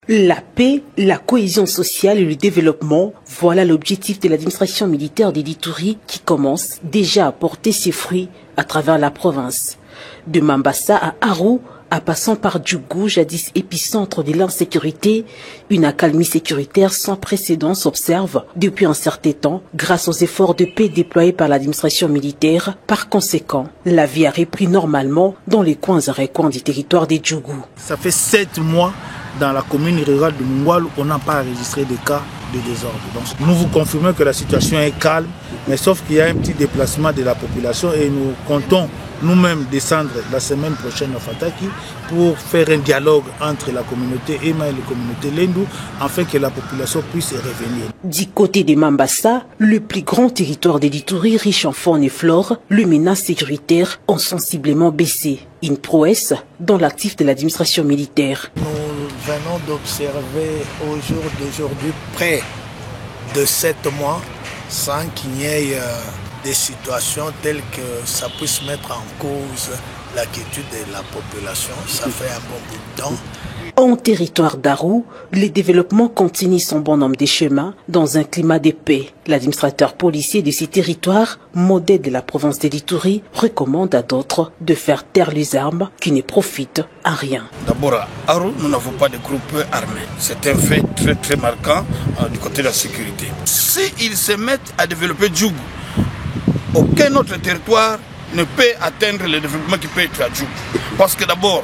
La paix, la cohésion sociale et le développement, voilà l'objectif de l'administration militaire d'Elituri qui commence déjà à porter ses fruits à travers la province. De Mambasa à Aru, en passant par Djougou, jadis épicentre de l'insécurité, une accalmie sécuritaire sans précédent s'observe depuis un certain temps grâce aux efforts de paix déployés par l'administration militaire. Par conséquent, la vie a repris normalement dans les coins et recoins du territoire de Djougou. Ça fait 7 mois dans la commune rurale de Mungwalu, on n'a pas enregistré de cas de désordre. Donc, nous vous confirmons que la situation est calme, mais sauf qu'il y a un petit déplacement de la population et nous comptons nous-mêmes descendre la semaine prochaine à Fataki pour faire un dialogue entre la communauté Ema et la communauté Lendu afin que la population puisse revenir. Du côté de Mambasa, le plus grand territoire d'Elituri riche en faune et flore, les menaces sécuritaires ont sensiblement baissé. Une prouesse dans l'actif de l'administration militaire. Nous venons d'observer au jour d'aujourd'hui près de 7 mois sans qu'il n'y ait des situations telles que ça puisse mettre en cause la quiétude de la population. Ça fait un bon bout de temps. En territoire d'Aru, le développement continue son bon nombre de chemins dans un climat de paix. L'administrateur policier de ces territoires, modèle de la province d'Elituri, recommande à d'autres de faire taire les armes qui ne profitent à rien. D'abord, à Aru, nous n'avons pas de groupes armés. C'est un fait très marquant du côté de la sécurité. S'ils se mettent à développer Djougou, aucun autre territoire ne peut atteindre le développement qui peut être à Djougou. Parce que d'abord,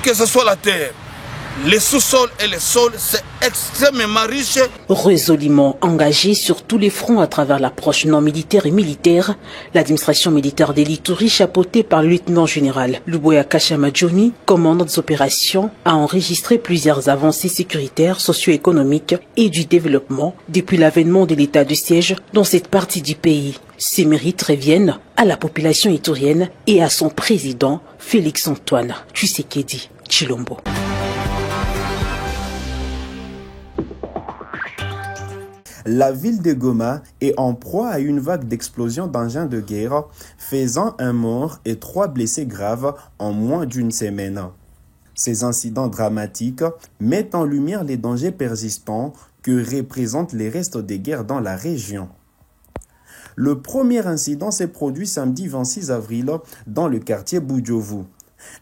que ce soit la terre, les sous-sols et les sols, c'est extrêmement riche. Résolument engagé sur tous les fronts à travers l'approche non militaire et militaire, l'administration militaire d'Elituri, chapeautée par le lieutenant-général Luboya Kashamadjouni, commandant des opérations, a enregistré plusieurs avancées sécuritaires, socio-économiques et du développement depuis l'avènement de l'état de siège dans cette partie du pays. Ces mérites reviennent à la population iturienne et à son président, Félix Antoine Tshisekedi Tshilombo. La ville de Goma est en proie à une vague d'explosions d'engins de guerre, faisant un mort et 3 blessés graves en moins d'une semaine. Ces incidents dramatiques mettent en lumière les dangers persistants que représentent les restes des guerres dans la région. Le premier incident s'est produit samedi 26 avril dans le quartier Boudjovu.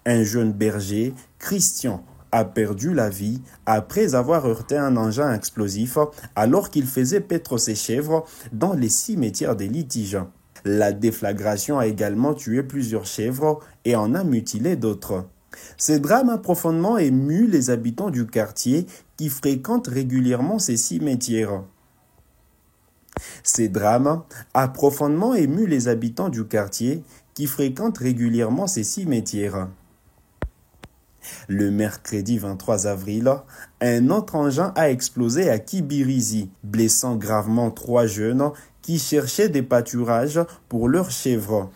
Un jeune berger, Christian, a perdu la vie après avoir heurté un engin explosif alors qu'il faisait paître ses chèvres dans les cimetières des litiges. La déflagration a également tué plusieurs chèvres et en a mutilé d'autres. Ce drame a profondément ému les habitants du quartier qui fréquentent régulièrement ces cimetières. Ces drames a profondément ému les habitants du quartier qui fréquentent régulièrement ces cimetières. Le mercredi 23 avril, un autre engin a explosé à Kibirizi, blessant gravement 3 jeunes qui cherchaient des pâturages pour leurs chèvres.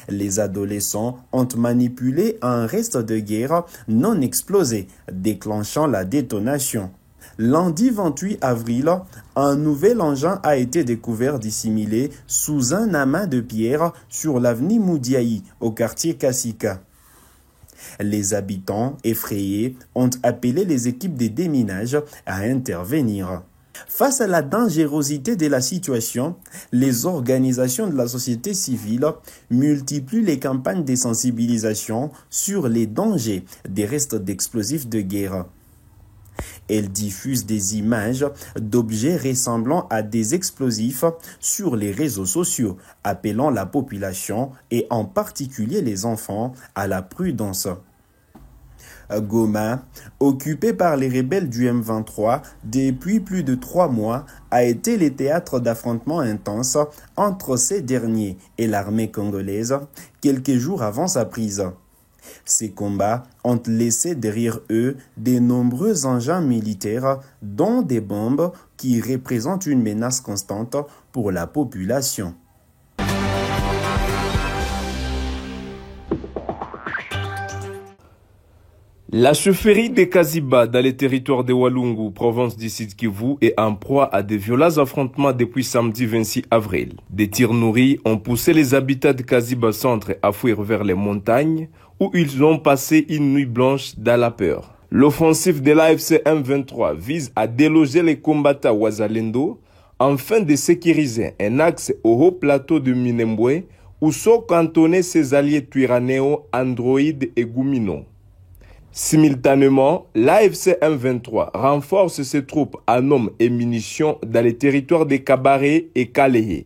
Les adolescents ont manipulé un reste de guerre non explosé, déclenchant la détonation. Lundi 28 avril, un nouvel engin a été découvert dissimulé sous un amas de pierres sur l'avenue Moudiaï, au quartier Kassika. Les habitants, effrayés, ont appelé les équipes de déminage à intervenir. Face à la dangerosité de la situation, les organisations de la société civile multiplient les campagnes de sensibilisation sur les dangers des restes d'explosifs de guerre. Elles diffusent des images d'objets ressemblant à des explosifs sur les réseaux sociaux, appelant la population et en particulier les enfants à la prudence. Goma, occupé par les rebelles du M23 depuis plus de 3 mois, a été le théâtre d'affrontements intenses entre ces derniers et l'armée congolaise quelques jours avant sa prise. Ces combats ont laissé derrière eux de nombreux engins militaires, dont des bombes qui représentent une menace constante pour la population. La chefferie de Kaziba dans les territoires de Walungu, province du Sud Kivu, est en proie à de violents affrontements depuis samedi 26 avril. Des tirs nourris ont poussé les habitants de Kaziba centre à fuir vers les montagnes où ils ont passé une nuit blanche dans la peur. L'offensive de l'AFC M23 vise à déloger les combattants Wazalendo afin de sécuriser un axe au haut plateau de Minembwe où sont cantonnés ses alliés Twirwaneho, Android et Gumino. Simultanément, l'AFC M23 renforce ses troupes en hommes et munitions dans les territoires de Kabare et Kalehe.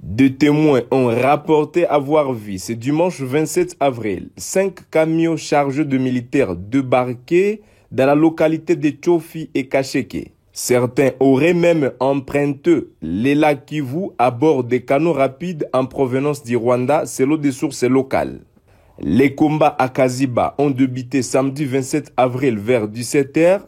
Deux témoins ont rapporté avoir vu ce dimanche 27 avril 5 camions chargés de militaires débarqués dans la localité de Tchofi et Kasheke. Certains auraient même emprunté les lacs Kivu à bord des canaux rapides en provenance du Rwanda selon des sources locales. Les combats à Kaziba ont débuté samedi 27 avril vers 17h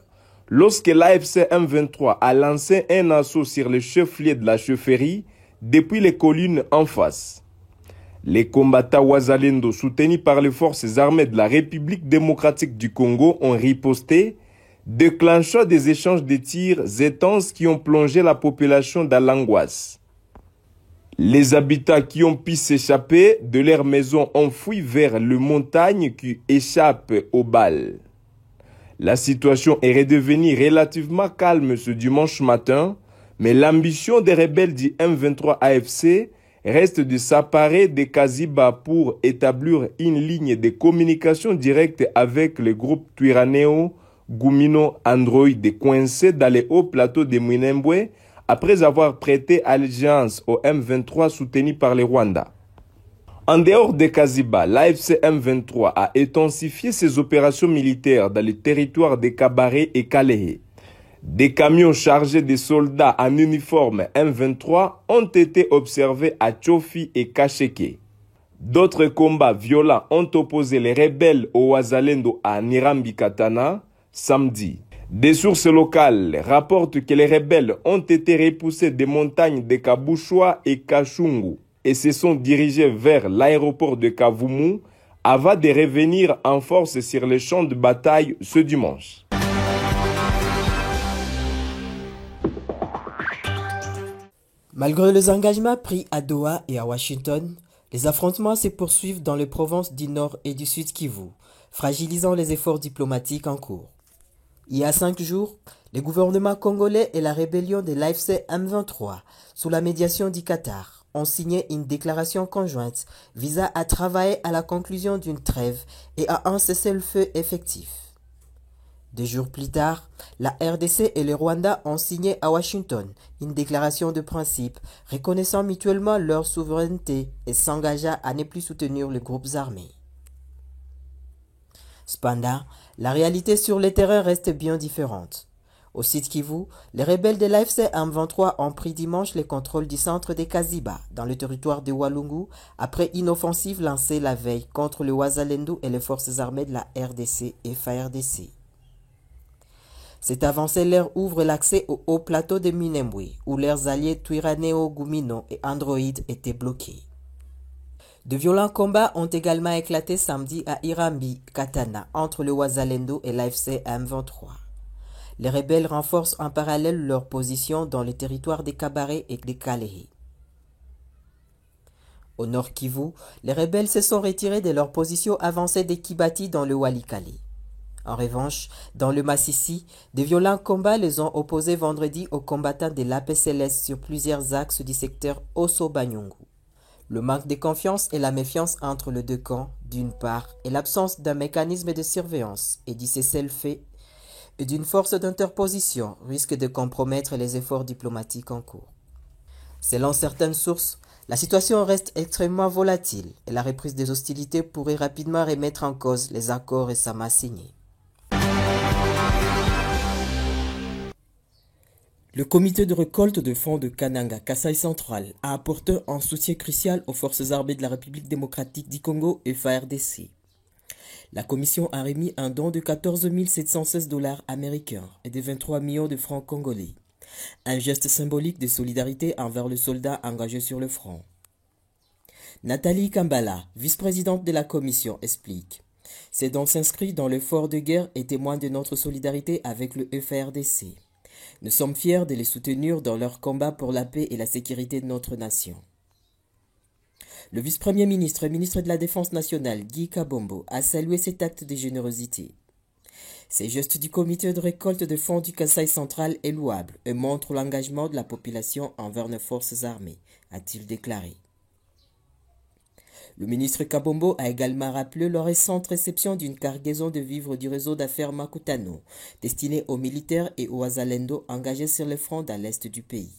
lorsque l'AFC M23 a lancé un assaut sur le chef-lieu de la chefferie depuis les collines en face. Les combattants Wazalendo soutenus par les forces armées de la République démocratique du Congo ont riposté, déclenchant des échanges de tirs intenses qui ont plongé la population dans l'angoisse. Les habitants qui ont pu s'échapper de leur maison ont fui vers les montagnes qui échappent aux balles. La situation est redevenue relativement calme ce dimanche matin, mais l'ambition des rebelles du M23 AFC reste de s'emparer de Kaziba pour établir une ligne de communication directe avec le groupe Twirwaneho, Gumino, Android coincés dans les hauts plateaux de Minembwe après avoir prêté allégeance au M23 soutenu par le Rwanda. En dehors de Kaziba, l'AFC M23 a intensifié ses opérations militaires dans les territoires de Kabare et Kalehe. Des camions chargés de soldats en uniforme M23 ont été observés à Tchofi et Kasheke. D'autres combats violents ont opposé les rebelles au Wazalendo à Nirambi Katana samedi. Des sources locales rapportent que les rebelles ont été repoussés des montagnes de Kabushwa et Kachungu et se sont dirigés vers l'aéroport de Kavumu avant de revenir en force sur les champs de bataille ce dimanche. Malgré les engagements pris à Doha et à Washington, les affrontements se poursuivent dans les provinces du Nord et du Sud Kivu, fragilisant les efforts diplomatiques en cours. Il y a 5 jours, le gouvernement congolais et la rébellion de l'AFC M23, sous la médiation du Qatar, ont signé une déclaration conjointe visant à travailler à la conclusion d'une trêve et à un cessez-le-feu effectif. 2 jours plus tard, la RDC et le Rwanda ont signé à Washington une déclaration de principe reconnaissant mutuellement leur souveraineté et s'engageant à ne plus soutenir les groupes armés. Cependant, la réalité sur le terrain reste bien différente. Au Sud Kivu, les rebelles de l'AFC M23 ont pris dimanche le contrôle du centre de Kaziba, dans le territoire de Walungu, après une offensive lancée la veille contre le Wazalendo et les forces armées de la RDC et FARDC. Cette avancée leur ouvre l'accès au haut plateau de Minembwe, où leurs alliés Twirwaneho, Gumino et Android étaient bloqués. De violents combats ont également éclaté samedi à Irambi, Katana, entre le Wazalendo et l'AFC M23. Les rebelles renforcent en parallèle leur position dans les territoires des Kabare et des Kalehe. Au nord Kivu, les rebelles se sont retirés de leur position avancée des Kibati dans le Walikale. En revanche, dans le Massissi, de violents combats les ont opposés vendredi aux combattants de l'APCLS sur plusieurs axes du secteur Osso-Banyungu. Le manque de confiance et la méfiance entre les deux camps, d'une part, et l'absence d'un mécanisme de surveillance et du cessez-le-feu et d'une force d'interposition risquent de compromettre les efforts diplomatiques en cours. Selon certaines sources, la situation reste extrêmement volatile et la reprise des hostilités pourrait rapidement remettre en cause les accords récemment signés. Le comité de récolte de fonds de Kananga, Kasaï Central, a apporté un soutien crucial aux forces armées de la République démocratique du Congo et FARDC. La commission a remis un don de 14 716 $ américains et de 23 millions de francs congolais. Un geste symbolique de solidarité envers les soldats engagés sur le front. Nathalie Kambala, vice-présidente de la commission, explique. Ces dons s'inscrivent dans l'effort de guerre et témoignent de notre solidarité avec le FARDC. Nous sommes fiers de les soutenir dans leur combat pour la paix et la sécurité de notre nation. Le vice-premier ministre et ministre de la Défense nationale, Guy Kabombo, a salué cet acte de générosité. Ces gestes du comité de récolte de fonds du Kasaï central est louable et montre l'engagement de la population envers nos forces armées, a-t-il déclaré. Le ministre Kabombo a également rappelé la récente réception d'une cargaison de vivres du réseau d'affaires Makutano, destinée aux militaires et aux Wazalendo engagés sur le front dans l'est du pays.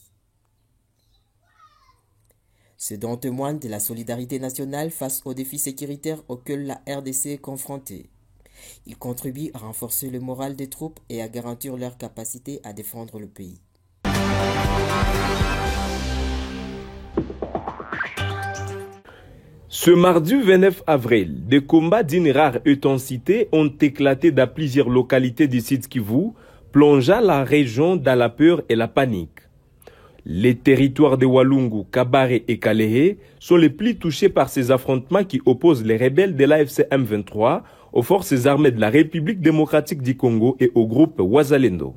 Ce dont témoigne de la solidarité nationale face aux défis sécuritaires auxquels la RDC est confrontée. Il contribue à renforcer le moral des troupes et à garantir leur capacité à défendre le pays. Ce mardi 29 avril, des combats d'une rare intensité ont éclaté dans plusieurs localités du Sud Kivu, plongeant la région dans la peur et la panique. Les territoires de Walungu, Kabare et Kalehe sont les plus touchés par ces affrontements qui opposent les rebelles de l'AFC M23 aux forces armées de la République démocratique du Congo et au groupe Wazalendo.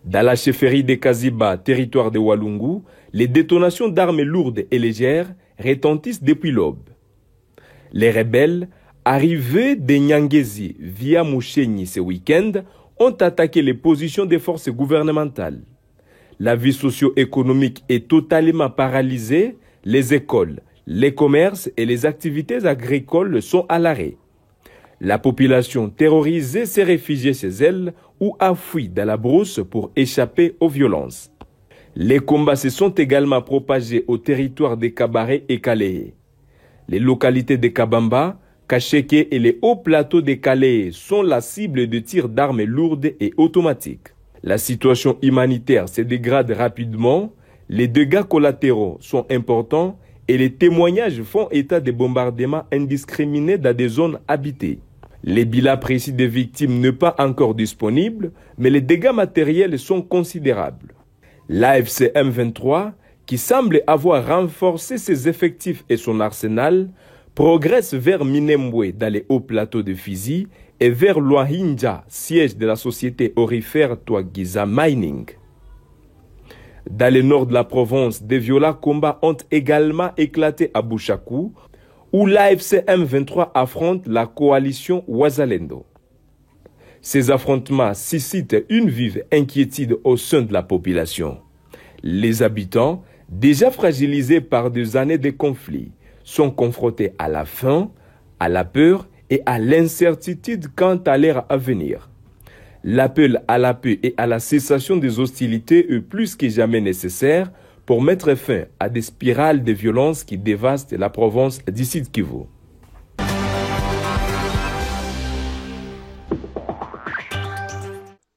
Dans la chefferie de Kaziba, territoire de Walungu, les détonations d'armes lourdes et légères retentissent depuis l'aube. Les rebelles, arrivés de Nyangezi via Mouchenyi ce week-end, ont attaqué les positions des forces gouvernementales. La vie socio-économique est totalement paralysée, les écoles, les commerces et les activités agricoles sont à l'arrêt. La population terrorisée s'est réfugiée chez elle ou a fui dans la brousse pour échapper aux violences. Les combats se sont également propagés au territoire des Kabare et Kalehe. Les localités de Kabamba, Kacheke et les hauts plateaux de Kalehe sont la cible de tirs d'armes lourdes et automatiques. La situation humanitaire se dégrade rapidement, les dégâts collatéraux sont importants et les témoignages font état de bombardements indiscriminés dans des zones habitées. Les bilans précis des victimes ne sont pas encore disponibles, mais les dégâts matériels sont considérables. L'AFC M23, qui semble avoir renforcé ses effectifs et son arsenal, progresse vers Minembwe dans les hauts plateaux de Fizi et vers Luahinja, siège de la société aurifère Twagiza Mining. Dans le nord de la province, des violents combats ont également éclaté à Bouchakou, où l'AFC M23 affronte la coalition Wazalendo. Ces affrontements suscitent une vive inquiétude au sein de la population. Les habitants, déjà fragilisés par des années de conflits, sont confrontés à la faim, à la peur et à l'incertitude quant à leur avenir. L'appel à la paix et à la cessation des hostilités est plus que jamais nécessaire pour mettre fin à des spirales de violence qui dévastent la province du Sud Kivu.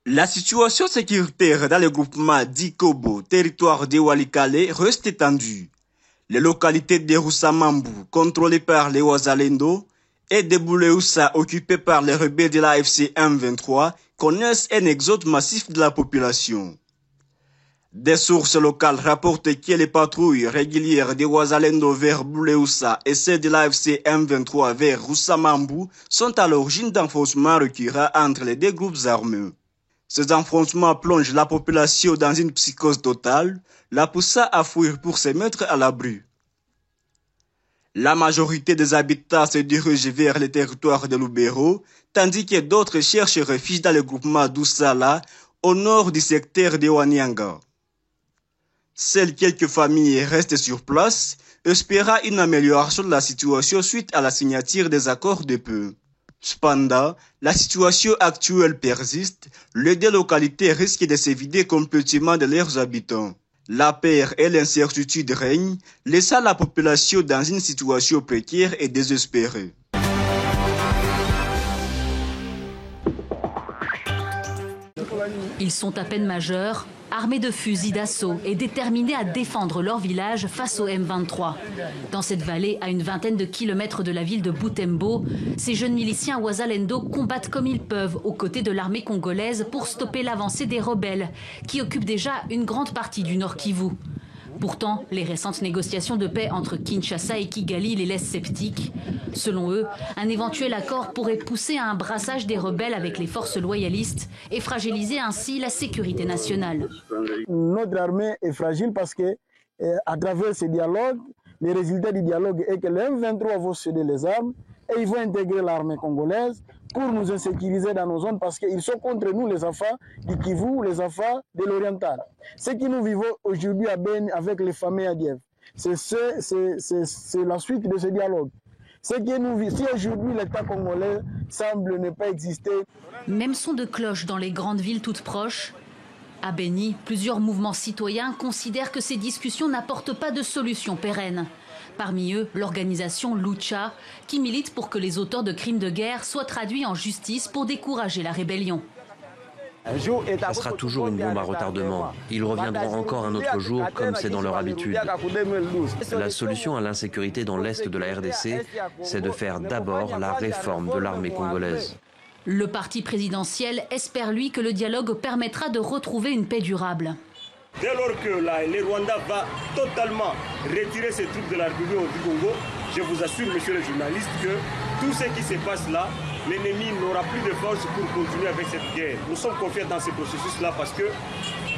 La situation sécuritaire dans le groupement d'Ikobo, territoire de Walikale, reste tendue. Les localités de Roussamambu, contrôlées par les Wazalendo, et de Bouleusa, occupées par les rebelles de l'AFC M23, connaissent un exode massif de la population. Des sources locales rapportent que les patrouilles régulières de Wazalendo vers Bouleusa et celles de l'AFC M23 vers Roussamambu sont à l'origine d'enfoncements récurrents entre les deux groupes armés. Ces enfoncements plongent la population dans une psychose totale, la poussant à fuir pour se mettre à l'abri. La majorité des habitants se dirigent vers les territoires de Lubero, tandis que d'autres cherchent refuge dans le groupement d'Oussala, au nord du secteur de Wanyanga. Seules quelques familles restent sur place, espérant une amélioration de la situation suite à la signature des accords de paix. Cependant, la situation actuelle persiste, les deux localités risquent de se vider complètement de leurs habitants. La peur et l'incertitude règnent, laissant la population dans une situation précaire et désespérée. Ils sont à peine majeurs, armés de fusils d'assaut et déterminés à défendre leur village face au M23. Dans cette vallée, à une vingtaine de kilomètres de la ville de Butembo, ces jeunes miliciens Wazalendo combattent comme ils peuvent aux côtés de l'armée congolaise pour stopper l'avancée des rebelles, qui occupent déjà une grande partie du Nord Kivu. Pourtant, les récentes négociations de paix entre Kinshasa et Kigali les laissent sceptiques. Selon eux, un éventuel accord pourrait pousser à un brassage des rebelles avec les forces loyalistes et fragiliser ainsi la sécurité nationale. Notre armée est fragile parce que, à travers ce dialogue, le résultat du dialogue est que les M23 vont céder les armes et ils vont intégrer l'armée congolaise pour nous insécuriser dans nos zones parce qu'ils sont contre nous, les enfants du Kivu, les enfants de l'Oriental. Ce que nous vivons aujourd'hui à Beni avec les familles Adiev, c'est la suite de ce dialogue. Ce que nous vivons, si aujourd'hui l'État congolais semble ne pas exister. Même son de cloche dans les grandes villes toutes proches. À Beni, plusieurs mouvements citoyens considèrent que ces discussions n'apportent pas de solution pérenne. Parmi eux, l'organisation Lucha, qui milite pour que les auteurs de crimes de guerre soient traduits en justice pour décourager la rébellion. Ça sera toujours une bombe à retardement. Ils reviendront encore un autre jour, comme c'est dans leur habitude. La solution à l'insécurité dans l'est de la RDC, c'est de faire d'abord la réforme de l'armée congolaise. Le parti présidentiel espère, lui, que le dialogue permettra de retrouver une paix durable. Dès lors que le Rwanda va totalement retirer ses troupes de la République du Congo, je vous assure, monsieur le journaliste, que tout ce qui se passe là, l'ennemi n'aura plus de force pour continuer avec cette guerre. Nous sommes confiants dans ce processus-là parce que,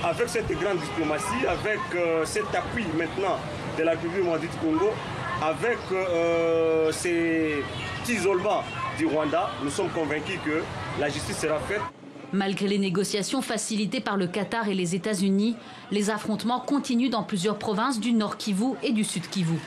avec cette grande diplomatie, avec cet appui maintenant de la République du Congo, avec cet isolement du Rwanda, nous sommes convaincus que la justice sera faite. Malgré les négociations facilitées par le Qatar et les États-Unis, les affrontements continuent dans plusieurs provinces du Nord Kivu et du Sud Kivu.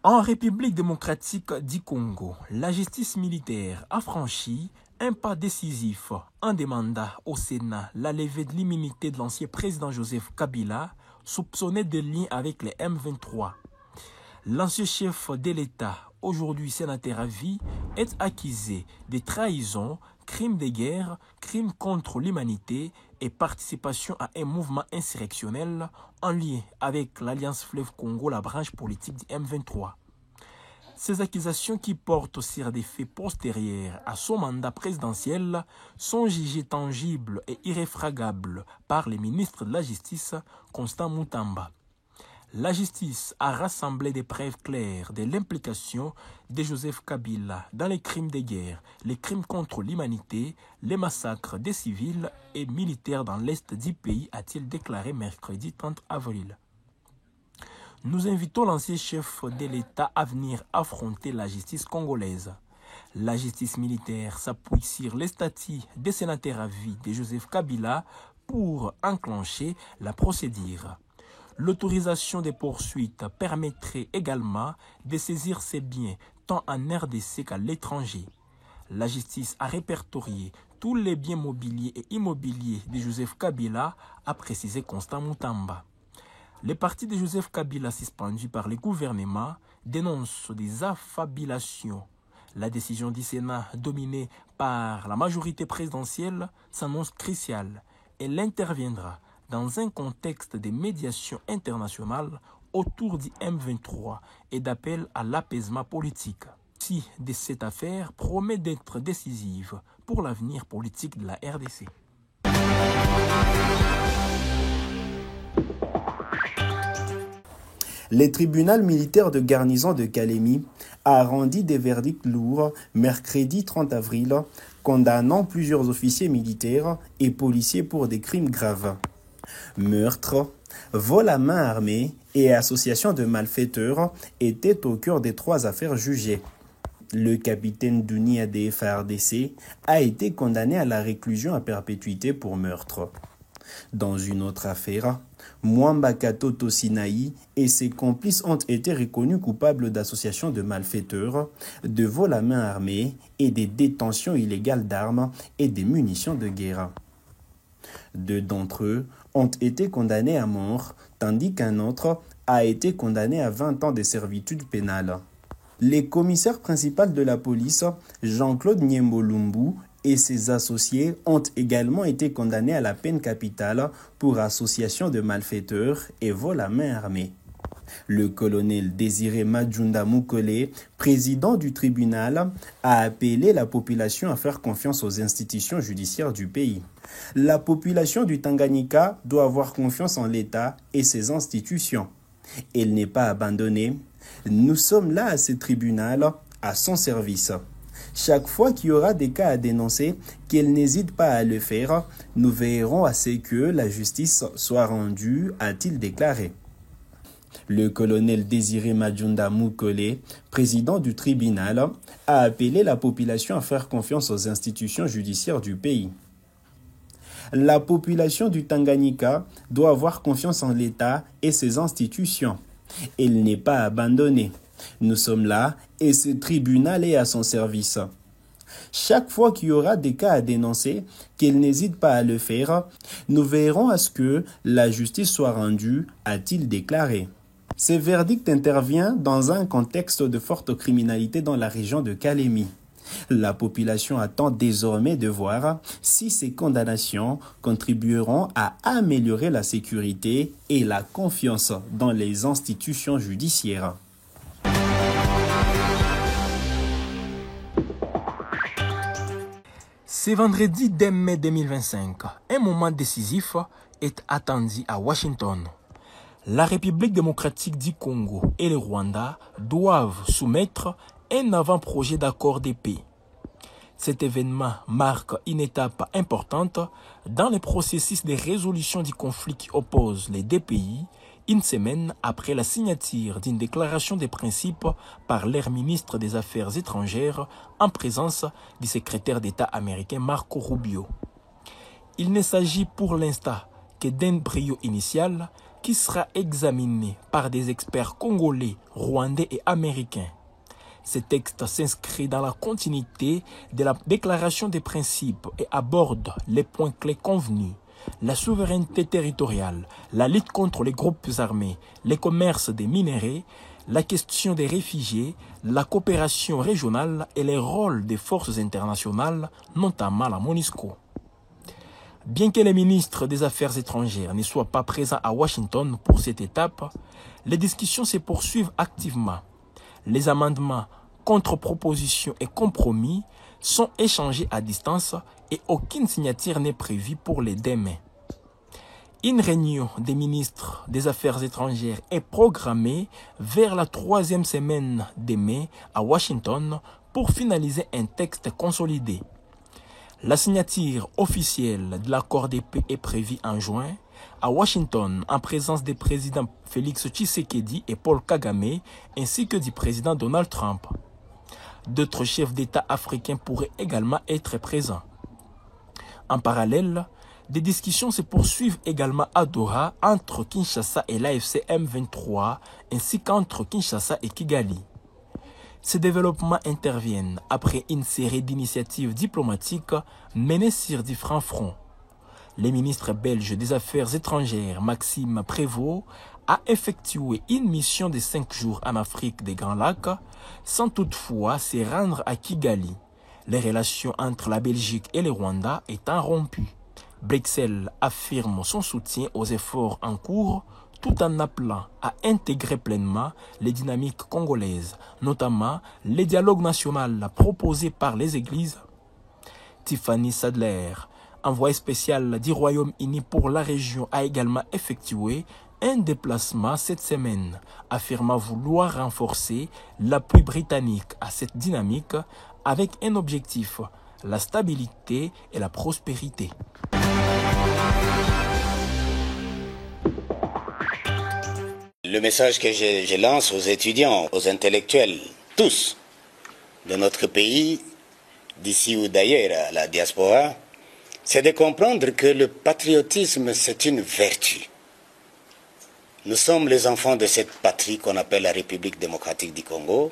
En République démocratique du Congo, la justice militaire a franchi un pas décisif en demandant au Sénat la levée de l'immunité de l'ancien président Joseph Kabila, soupçonné de lien avec les M23. L'ancien chef de l'État, aujourd'hui sénateur à vie, est accusé de trahison, crimes de guerre, crimes contre l'humanité et participation à un mouvement insurrectionnel en lien avec l'Alliance Fleuve Congo, la branche politique du M23. Ces accusations qui portent sur des faits postérieurs à son mandat présidentiel sont jugées tangibles et irréfragables par le ministre de la Justice, Constant Mutamba. La justice a rassemblé des preuves claires de l'implication de Joseph Kabila dans les crimes de guerre, les crimes contre l'humanité, les massacres des civils et militaires dans l'est du pays, a-t-il déclaré mercredi 30 avril. Nous invitons l'ancien chef de l'État à venir affronter la justice congolaise. La justice militaire s'appuie sur les statuts des sénateurs à vie de Joseph Kabila pour enclencher la procédure. L'autorisation des poursuites permettrait également de saisir ces biens tant en RDC qu'à l'étranger. La justice a répertorié tous les biens mobiliers et immobiliers de Joseph Kabila, a précisé Constant Mutamba. Les partis de Joseph Kabila suspendus par le gouvernement dénoncent des affabulations. La décision du Sénat, dominée par la majorité présidentielle, s'annonce cruciale. Elle interviendra dans un contexte de médiation internationale autour du M23 et d'appel à l'apaisement politique. Si de cette affaire promet d'être décisive pour l'avenir politique de la RDC. Le tribunal militaire de garnison de Kalemi a rendu des verdicts lourds mercredi 30 avril, condamnant plusieurs officiers militaires et policiers pour des crimes graves. Meurtre, vol à main armée et association de malfaiteurs étaient au cœur des 3 affaires jugées. Le capitaine Douni ADF RDC a été condamné à la réclusion à perpétuité pour meurtre. Dans une autre affaire, Mwamba Katoto Sinaï et ses complices ont été reconnus coupables d'association de malfaiteurs, de vol à main armée et de détention illégale d'armes et des munitions de guerre. 2 d'entre eux ont été condamnés à mort, tandis qu'un autre a été condamné à 20 ans de servitude pénale. Le commissaire principal de la police, Jean-Claude Nyembolumbu, et ses associés ont également été condamnés à la peine capitale pour association de malfaiteurs et vol à main armée. Le colonel Désiré Madjunda Mukole, président du tribunal, a appelé la population à faire confiance aux institutions judiciaires du pays. La population du Tanganyika doit avoir confiance en l'État et ses institutions. Elle n'est pas abandonnée. Nous sommes là à ce tribunal, à son service. Chaque fois qu'il y aura des cas à dénoncer, qu'elle n'hésite pas à le faire, nous veillerons à ce que la justice soit rendue, a-t-il déclaré. Le colonel Désiré Madjunda Moukole, président du tribunal, a appelé la population à faire confiance aux institutions judiciaires du pays. La population du Tanganyika doit avoir confiance en l'État et ses institutions. Il n'est pas abandonné. Nous sommes là et ce tribunal est à son service. Chaque fois qu'il y aura des cas à dénoncer, qu'il n'hésite pas à le faire, nous veillerons à ce que la justice soit rendue, a-t-il déclaré. Ce verdict intervient dans un contexte de forte criminalité dans la région de Kalemi. La population attend désormais de voir si ces condamnations contribueront à améliorer la sécurité et la confiance dans les institutions judiciaires. Ce vendredi 2 mai 2025, un moment décisif est attendu à Washington. La République démocratique du Congo et le Rwanda doivent soumettre un avant-projet d'accord de paix. Cet événement marque une étape importante dans le processus de résolution du conflit qui oppose les deux pays, une semaine après la signature d'une déclaration de principes par leur ministre des Affaires étrangères en présence du secrétaire d'État américain Marco Rubio. Il ne s'agit pour l'instant que d'un brio initial qui sera examiné par des experts congolais, rwandais et américains. Ce texte s'inscrit dans la continuité de la déclaration des principes et aborde les points clés convenus: la souveraineté territoriale, la lutte contre les groupes armés, le commerce des minerais, la question des réfugiés, la coopération régionale et les rôles des forces internationales, notamment la MONUSCO. Bien que les ministres des Affaires étrangères ne soient pas présents à Washington pour cette étape, les discussions se poursuivent activement. Les amendements, contre-propositions et compromis sont échangés à distance et aucune signature n'est prévue pour les 2 mai. Une réunion des ministres des Affaires étrangères est programmée vers la 3e semaine de mai à Washington pour finaliser un texte consolidé. La signature officielle de l'accord de paix est prévue en juin à Washington en présence des présidents Félix Tshisekedi et Paul Kagame ainsi que du président Donald Trump. D'autres chefs d'État africains pourraient également être présents. En parallèle, des discussions se poursuivent également à Doha entre Kinshasa et l'AFC M23 ainsi qu'entre Kinshasa et Kigali. Ces développements interviennent après une série d'initiatives diplomatiques menées sur différents fronts. Le ministre belge des Affaires étrangères, Maxime Prévost, a effectué une mission de 5 jours en Afrique des Grands Lacs, sans toutefois se rendre à Kigali, les relations entre la Belgique et le Rwanda étant rompues. Bruxelles affirme son soutien aux efforts en cours, tout en appelant à intégrer pleinement les dynamiques congolaises, notamment les dialogues nationaux proposés par les églises. Tiffany Sadler, envoyé spécial du Royaume-Uni pour la région, a également effectué un déplacement cette semaine, affirmant vouloir renforcer l'appui britannique à cette dynamique avec un objectif: la stabilité et la prospérité. Le message que je lance aux étudiants, aux intellectuels, tous, de notre pays, d'ici ou d'ailleurs à la diaspora, c'est de comprendre que le patriotisme, c'est une vertu. Nous sommes les enfants de cette patrie qu'on appelle la République démocratique du Congo.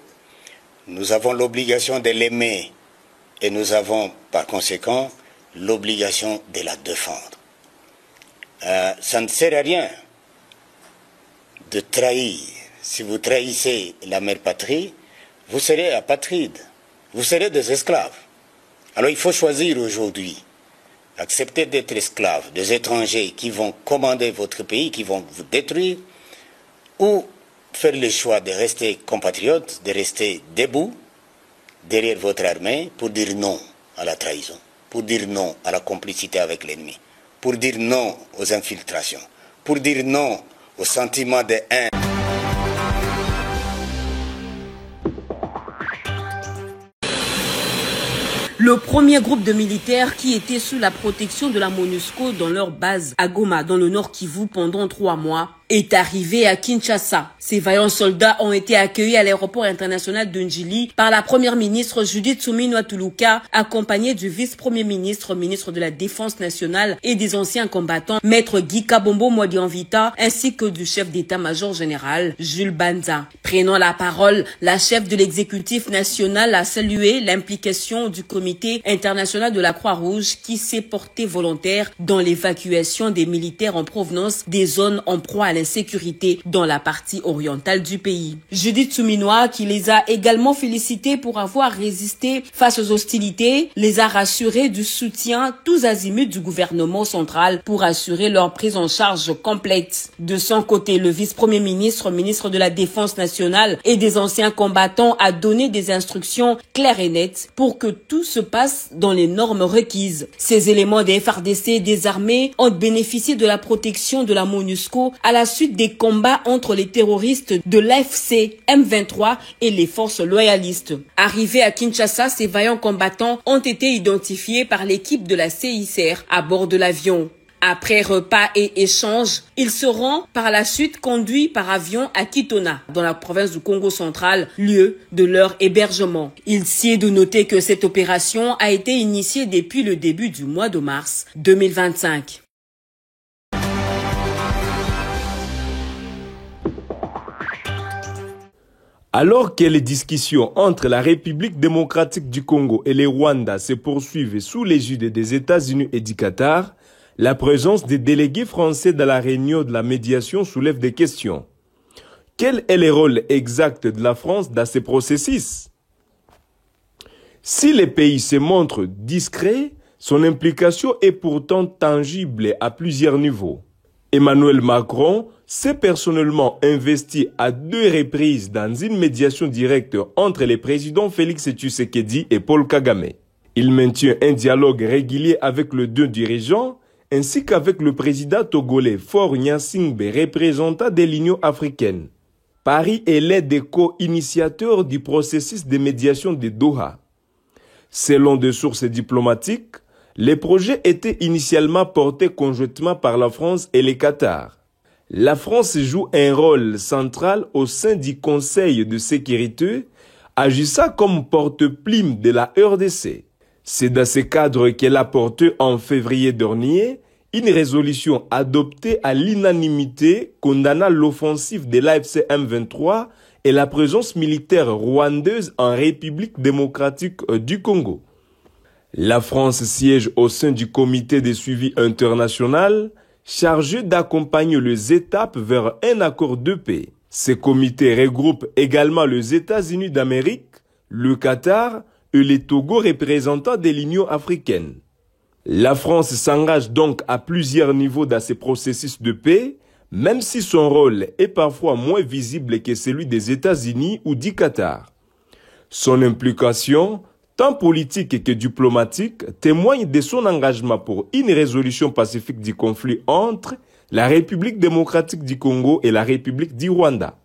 Nous avons l'obligation de l'aimer et nous avons par conséquent l'obligation de la défendre. Ça ne sert à rien de trahir. Si vous trahissez la mère patrie, vous serez apatride, vous serez des esclaves. Alors il faut choisir aujourd'hui, accepter d'être esclaves des étrangers qui vont commander votre pays, qui vont vous détruire, ou faire le choix de rester compatriote, de rester debout derrière votre armée pour dire non à la trahison, pour dire non à la complicité avec l'ennemi, pour dire non aux infiltrations, pour dire non au sentiment de haine. Le premier groupe de militaires qui était sous la protection de la MONUSCO dans leur base à Goma, dans le Nord Kivu, pendant 3 mois, est arrivé à Kinshasa. Ces vaillants soldats ont été accueillis à l'aéroport international de Njili par la première ministre Judith Suminwa Tuluka, accompagnée du vice-premier ministre, ministre de la Défense nationale et des anciens combattants, maître Guy Kabombo Mwadianvita, ainsi que du chef d'état-major général, Jules Banza. Prenant la parole, la chef de l'exécutif national a salué l'implication du comité international de la Croix-Rouge qui s'est porté volontaire dans l'évacuation des militaires en provenance des zones en proie à l'insécurité dans la partie orientale du pays. Judith Suminwa, qui les a également félicités pour avoir résisté face aux hostilités, les a rassurés du soutien tous azimuts du gouvernement central pour assurer leur prise en charge complète. De son côté, le vice-premier ministre, ministre de la Défense nationale et des anciens combattants a donné des instructions claires et nettes pour que tout se passe dans les normes requises. Ces éléments des FARDC et des armées ont bénéficié de la protection de la MONUSCO à la suite des combats entre les terroristes de l'AFC M23 et les forces loyalistes. Arrivés à Kinshasa, ces vaillants combattants ont été identifiés par l'équipe de la CICR à bord de l'avion. Après repas et échanges, ils seront par la suite conduits par avion à Kitona, dans la province du Congo central, lieu de leur hébergement. Il s'y est de noter que cette opération a été initiée depuis le début du mois de mars 2025. Alors que les discussions entre la République démocratique du Congo et le Rwanda se poursuivent sous l'égide des États-Unis et du Qatar, la présence des délégués français dans la réunion de la médiation soulève des questions. Quel est le rôle exact de la France dans ce processus? Si les pays se montrent discrets, son implication est pourtant tangible à plusieurs niveaux. Emmanuel Macron s'est personnellement investi à 2 reprises dans une médiation directe entre les présidents Félix Tshisekedi et Paul Kagame. Il maintient un dialogue régulier avec les 2 dirigeants, ainsi qu'avec le président togolais Faure Gnassingbé, représentant de l'Union africaine. Paris est l'un des co-initiateurs du processus de médiation de Doha. Selon des sources diplomatiques, les projets étaient initialement portés conjointement par la France et le Qatar. La France joue un rôle central au sein du Conseil de sécurité, agissant comme porte-plume de la RDC. C'est dans ce cadre qu'elle a porté en février dernier une résolution adoptée à l'unanimité condamnant l'offensive de l'AFC M23 et la présence militaire rwandaise en République démocratique du Congo. La France siège au sein du comité de suivi international chargé d'accompagner les étapes vers un accord de paix. Ce comité regroupe également les États-Unis d'Amérique, le Qatar et les Togo représentants de l'Union africaine. La France s'engage donc à plusieurs niveaux dans ce processus de paix, même si son rôle est parfois moins visible que celui des États-Unis ou du Qatar. Son implication, tant politique que diplomatique, témoigne de son engagement pour une résolution pacifique du conflit entre la République démocratique du Congo et la République du Rwanda.